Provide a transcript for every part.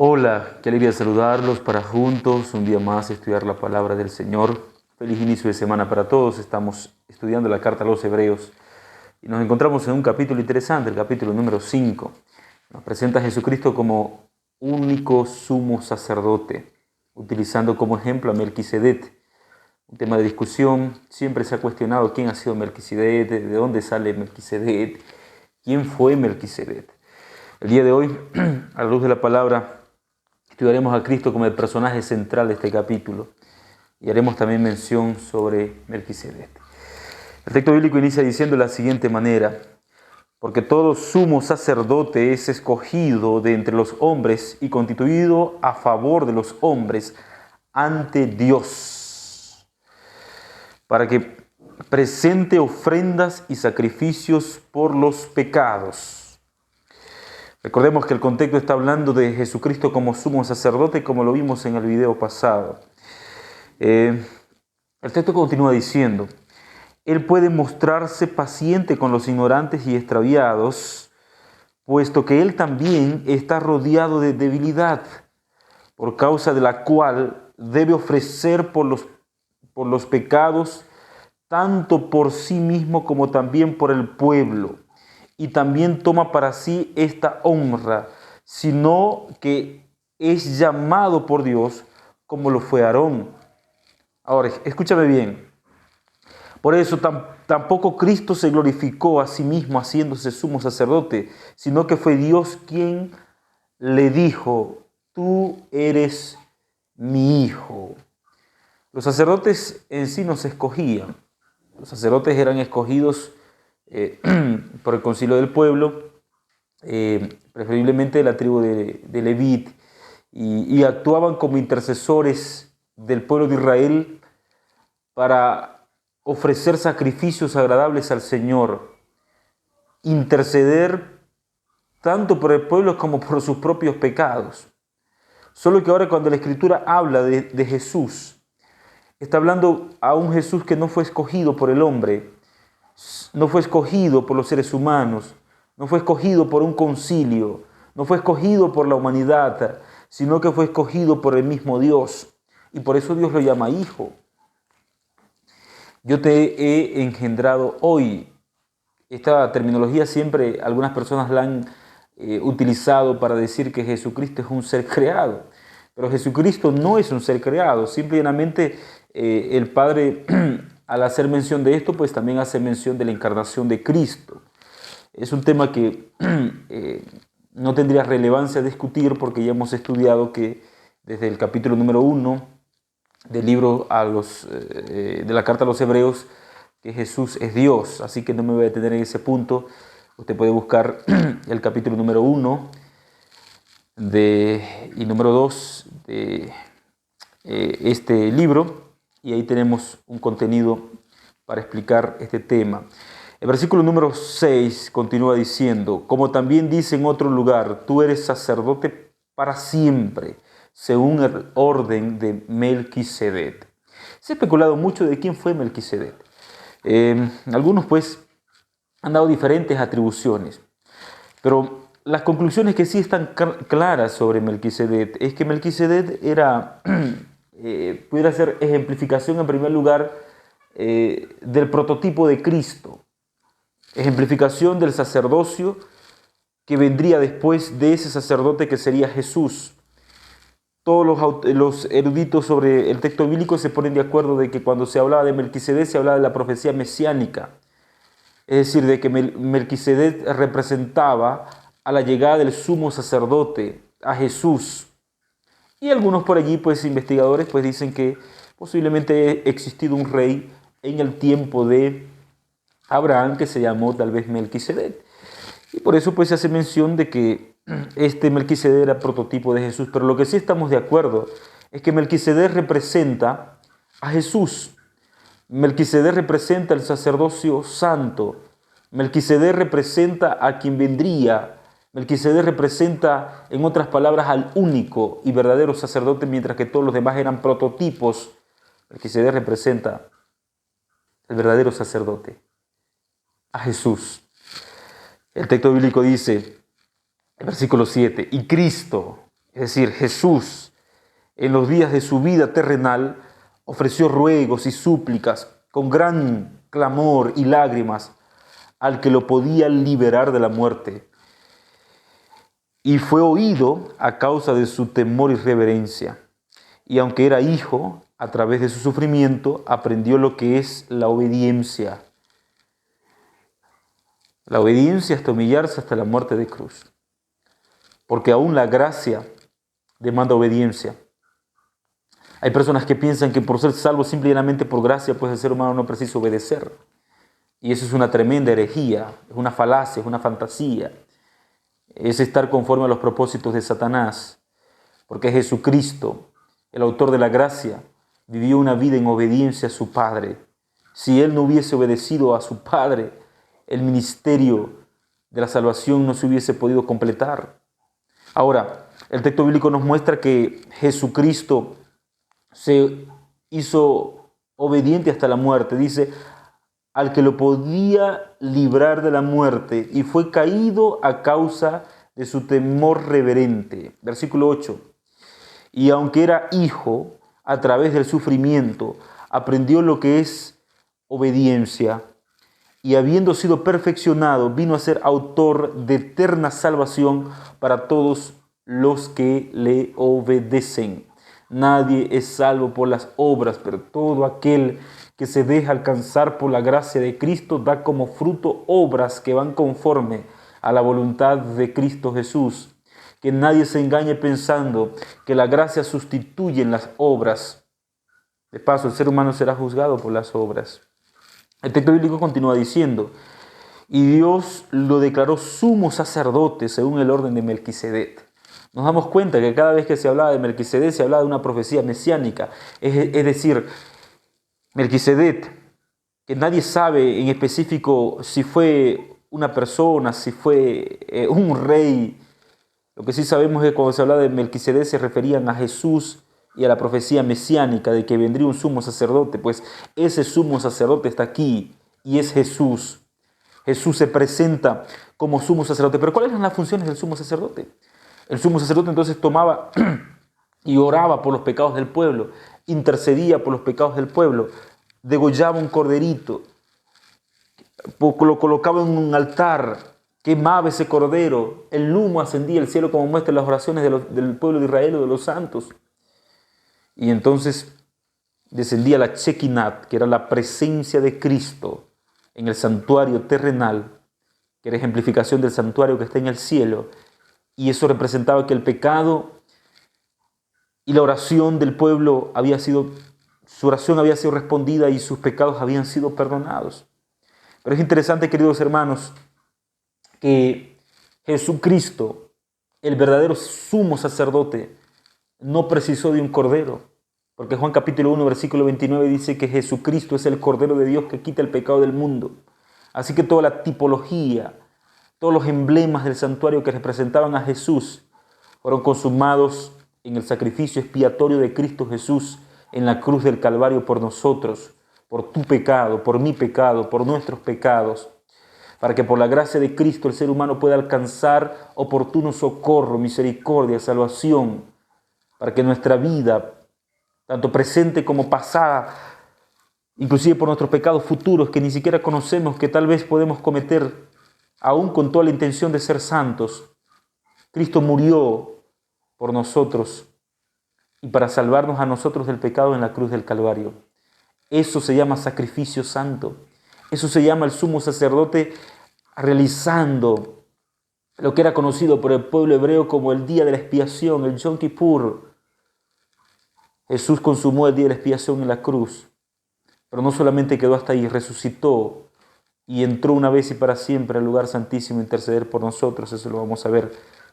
Hola, qué alegría saludarlos para juntos un día más estudiar la palabra del Señor. Feliz inicio de semana para todos. Estamos estudiando la carta a los Hebreos y nos encontramos en un capítulo interesante, el capítulo número 5. Nos presenta a Jesucristo como único sumo sacerdote, utilizando como ejemplo a Melquisedec. Un tema de discusión, siempre se ha cuestionado quién ha sido Melquisedec, de dónde sale Melquisedec, quién fue Melquisedec. El día de hoy, a la luz de la palabra, estudiaremos a Cristo como el personaje central de este capítulo y haremos también mención sobre Melquisedec. El texto bíblico inicia diciendo de la siguiente manera: porque todo sumo sacerdote es escogido de entre los hombres y constituido a favor de los hombres ante Dios, para que presente ofrendas y sacrificios por los pecados. Recordemos que el contexto está hablando de Jesucristo como sumo sacerdote, como lo vimos en el video pasado. El texto continúa diciendo: Él puede mostrarse paciente con los ignorantes y extraviados, puesto que Él también está rodeado de debilidad, por causa de la cual debe ofrecer por los pecados, tanto por sí mismo como también por el pueblo. Y también toma para sí esta honra, sino que es llamado por Dios como lo fue Aarón. Ahora, escúchame bien. Por eso tampoco Cristo se glorificó a sí mismo haciéndose sumo sacerdote, sino que fue Dios quien le dijo: tú eres mi hijo. Los sacerdotes en sí no se escogían. Los sacerdotes eran escogidos por el concilio del pueblo, preferiblemente de la tribu de Leví, y actuaban como intercesores del pueblo de Israel para ofrecer sacrificios agradables al Señor, interceder tanto por el pueblo como por sus propios pecados. Solo que ahora, cuando la Escritura habla de Jesús, está hablando a un Jesús que no fue escogido por el hombre, no fue escogido por los seres humanos, no fue escogido por un concilio, no fue escogido por la humanidad, sino que fue escogido por el mismo Dios. Y por eso Dios lo llama hijo. Yo te he engendrado hoy. Esta terminología siempre algunas personas la han utilizado para decir que Jesucristo es un ser creado. Pero Jesucristo no es un ser creado. Simplemente el Padre, al hacer mención de esto, pues también hace mención de la encarnación de Cristo. Es un tema que no tendría relevancia discutir, porque ya hemos estudiado que desde el capítulo número 1 del libro de la carta a los Hebreos, que Jesús es Dios. Así que no me voy a detener en ese punto. Usted puede buscar el capítulo número 1 y número 2 de este libro, y ahí tenemos un contenido para explicar este tema. El versículo número 6 continúa diciendo: como también dice en otro lugar, tú eres sacerdote para siempre, según el orden de Melquisedec. Se ha especulado mucho de quién fue Melquisedec. Algunos pues han dado diferentes atribuciones, pero las conclusiones que sí están claras sobre Melquisedec es que Melquisedec era, pudiera ser ejemplificación en primer lugar del prototipo de Cristo, ejemplificación del sacerdocio que vendría después de ese sacerdote que sería Jesús. Todos los eruditos sobre el texto bíblico se ponen de acuerdo de que cuando se hablaba de Melquisedec se hablaba de la profecía mesiánica, es decir, de que Melquisedec representaba a la llegada del sumo sacerdote, a Jesús. Y algunos por allí, pues investigadores, pues dicen que posiblemente ha existido un rey en el tiempo de Abraham que se llamó tal vez Melquisedec. Y por eso pues se hace mención de que este Melquisedec era prototipo de Jesús. Pero lo que sí estamos de acuerdo es que Melquisedec representa a Jesús. Melquisedec representa el sacerdocio santo. Melquisedec representa a quien vendría. Melquisedec representa, en otras palabras, al único y verdadero sacerdote, mientras que todos los demás eran prototipos. Melquisedec representa el verdadero sacerdote, a Jesús. El texto bíblico dice, el versículo 7, y Cristo, Es decir, Jesús en los días de su vida terrenal ofreció ruegos y súplicas con gran clamor y lágrimas al que lo podía liberar de la muerte. Y fue oído a causa de su temor y reverencia. Y aunque era hijo, a través de su sufrimiento aprendió lo que es la obediencia. La obediencia hasta humillarse hasta la muerte de cruz. Porque aún la gracia demanda obediencia. Hay personas que piensan que por ser salvo simplemente por gracia, pues el ser humano no precisa obedecer. Y eso es una tremenda herejía, es una falacia, es una fantasía. Es estar conforme a los propósitos de Satanás. Porque Jesucristo, el autor de la gracia, vivió una vida en obediencia a su Padre. Si Él no hubiese obedecido a su Padre, el ministerio de la salvación no se hubiese podido completar. Ahora, el texto bíblico nos muestra que Jesucristo se hizo obediente hasta la muerte. Dice, al que lo podía librar de la muerte, y fue caído a causa de su temor reverente. Versículo 8. Y aunque era hijo, a través del sufrimiento, aprendió lo que es obediencia. Y habiendo sido perfeccionado, vino a ser autor de eterna salvación para todos los que le obedecen. Nadie es salvo por las obras, pero todo aquel que se deja alcanzar por la gracia de Cristo da como fruto obras que van conforme a la voluntad de Cristo Jesús. Que nadie se engañe pensando que la gracia sustituye las obras. De paso, el ser humano será juzgado por las obras. El texto bíblico continúa diciendo, y Dios lo declaró sumo sacerdote según el orden de Melquisedec. Nos damos cuenta que cada vez que se hablaba de Melquisedec se hablaba de una profecía mesiánica. Es decir, Melquisedec, que nadie sabe en específico si fue una persona, si fue un rey. Lo que sí sabemos es que cuando se habla de Melquisedec se referían a Jesús y a la profecía mesiánica de que vendría un sumo sacerdote. Pues ese sumo sacerdote está aquí y es Jesús. Jesús se presenta como sumo sacerdote. Pero ¿cuáles eran las funciones del sumo sacerdote? El sumo sacerdote entonces tomaba y oraba por los pecados del pueblo, intercedía por los pecados del pueblo, degollaba un corderito, lo colocaba en un altar, quemaba ese cordero, el humo ascendía al cielo como muestran las oraciones del pueblo de Israel o de los santos. Y entonces descendía la Shekinah, que era la presencia de Cristo en el santuario terrenal, que era ejemplificación del santuario que está en el cielo. Y eso representaba que el pecado y la oración del pueblo su oración había sido respondida y sus pecados habían sido perdonados. Pero es interesante, queridos hermanos, que Jesucristo, el verdadero sumo sacerdote, no precisó de un cordero. Porque Juan capítulo 1, versículo 29 dice que Jesucristo es el Cordero de Dios que quita el pecado del mundo. Así que toda la tipología, todos los emblemas del santuario que representaban a Jesús fueron consumados en el sacrificio expiatorio de Cristo Jesús en la cruz del Calvario por nosotros, por tu pecado, por mi pecado, por nuestros pecados, para que por la gracia de Cristo el ser humano pueda alcanzar oportuno socorro, misericordia, salvación, para que nuestra vida, tanto presente como pasada, inclusive por nuestros pecados futuros que ni siquiera conocemos, que tal vez podemos cometer, aún con toda la intención de ser santos, Cristo murió por nosotros y para salvarnos a nosotros del pecado en la cruz del Calvario. Eso se llama sacrificio santo. Eso se llama el sumo sacerdote realizando lo que era conocido por el pueblo hebreo como el día de la expiación, el Yom Kippur. Jesús consumó el día de la expiación en la cruz, pero no solamente quedó hasta ahí, resucitó y entró una vez y para siempre al lugar santísimo a interceder por nosotros. Eso lo vamos a ver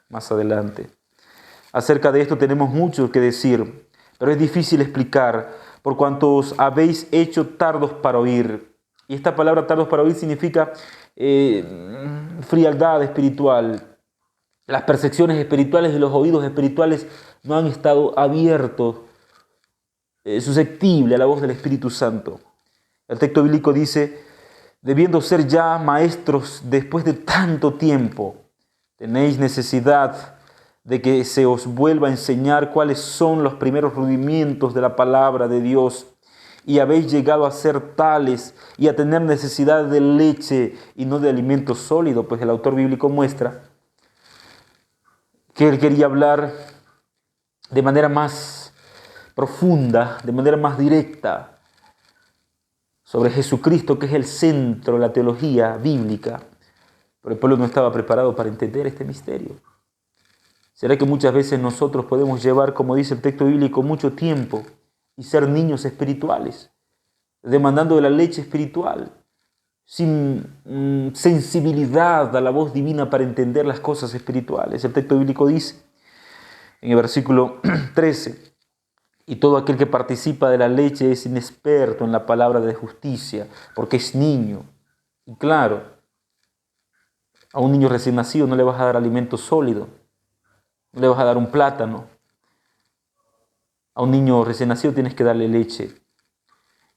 más adelante. Acerca de esto tenemos mucho que decir, pero es difícil explicar por cuanto os habéis hecho tardos para oír. Y esta palabra tardos para oír significa frialdad espiritual. Las percepciones espirituales de los oídos espirituales no han estado abiertos, susceptibles a la voz del Espíritu Santo. El texto bíblico dice, debiendo ser ya maestros después de tanto tiempo, tenéis necesidad de que se os vuelva a enseñar cuáles son los primeros rudimentos de la palabra de Dios, y habéis llegado a ser tales y a tener necesidad de leche y no de alimento sólido, pues el autor bíblico muestra que él quería hablar de manera más profunda, de manera más directa, sobre Jesucristo, que es el centro de la teología bíblica. Pero el pueblo no estaba preparado para entender este misterio. ¿Será que muchas veces nosotros podemos llevar, como dice el texto bíblico, mucho tiempo y ser niños espirituales, demandando de la leche espiritual, sin sensibilidad a la voz divina para entender las cosas espirituales? El texto bíblico dice en el versículo 13, y todo aquel que participa de la leche es inexperto en la palabra de justicia, porque es niño. Y claro, a un niño recién nacido no le vas a dar alimento sólido, no le vas a dar un plátano. A un niño recién nacido tienes que darle leche.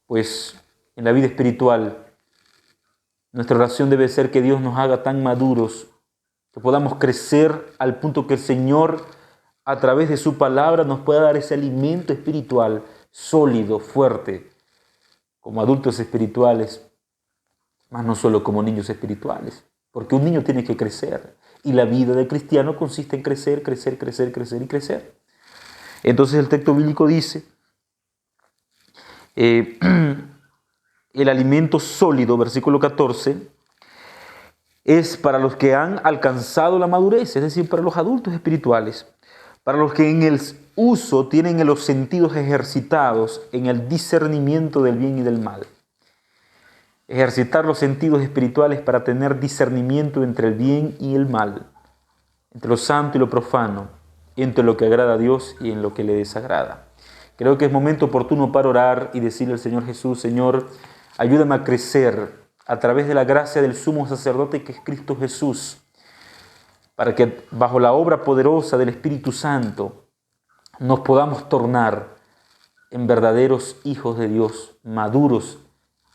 Pues en la vida espiritual, nuestra oración debe ser que Dios nos haga tan maduros, que podamos crecer al punto que el Señor, a través de su palabra, nos pueda dar ese alimento espiritual sólido, fuerte, como adultos espirituales, más no solo como niños espirituales. Porque un niño tiene que crecer, y la vida del cristiano consiste en crecer, crecer, crecer, crecer y crecer. Entonces el texto bíblico dice, el alimento sólido, versículo 14, es para los que han alcanzado la madurez, es decir, para los adultos espirituales, para los que en el uso tienen los sentidos ejercitados en el discernimiento del bien y del mal. Ejercitar los sentidos espirituales para tener discernimiento entre el bien y el mal, entre lo santo y lo profano, entre lo que agrada a Dios y en lo que le desagrada. Creo que es momento oportuno para orar y decirle al Señor Jesús: Señor, ayúdame a crecer a través de la gracia del sumo sacerdote que es Cristo Jesús, para que bajo la obra poderosa del Espíritu Santo nos podamos tornar en verdaderos hijos de Dios, maduros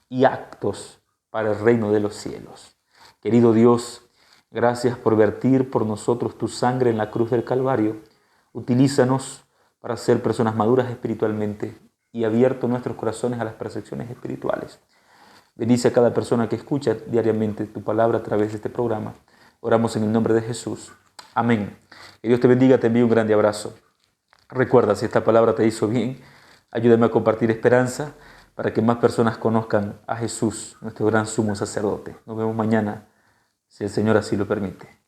y aptos para el reino de los cielos. Querido Dios, gracias por vertir por nosotros tu sangre en la cruz del Calvario. Utilízanos para ser personas maduras espiritualmente y abiertos nuestros corazones a las percepciones espirituales. Bendice a cada persona que escucha diariamente tu palabra a través de este programa. Oramos en el nombre de Jesús. Amén. Que Dios te bendiga, te envío un grande abrazo. Recuerda, si esta palabra te hizo bien, ayúdame a compartir esperanza para que más personas conozcan a Jesús, nuestro gran sumo sacerdote. Nos vemos mañana, si el Señor así lo permite.